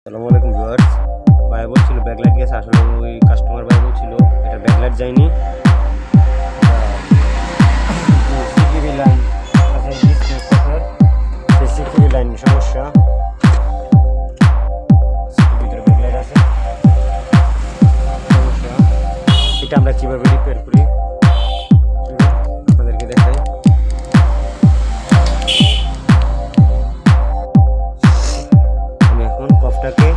আসসালামু আলাইকুম ভিউয়ার্স। ভাই বলছিল ব্যাকলাইট গেছে, আসলে ওই কাস্টমার ভাই বলছিল এটা ব্যাকলাইট যায়নি, সিকিউরিটি লাইন আছে, সিকিউরিটি লাইন সমস্যা, ভিতরে ব্যাকলাইট আছে সমস্যা। এটা আমরা কীভাবে রিপেয়ার করি আপনাদেরকে দেখাই। আমি এখন কফটাকে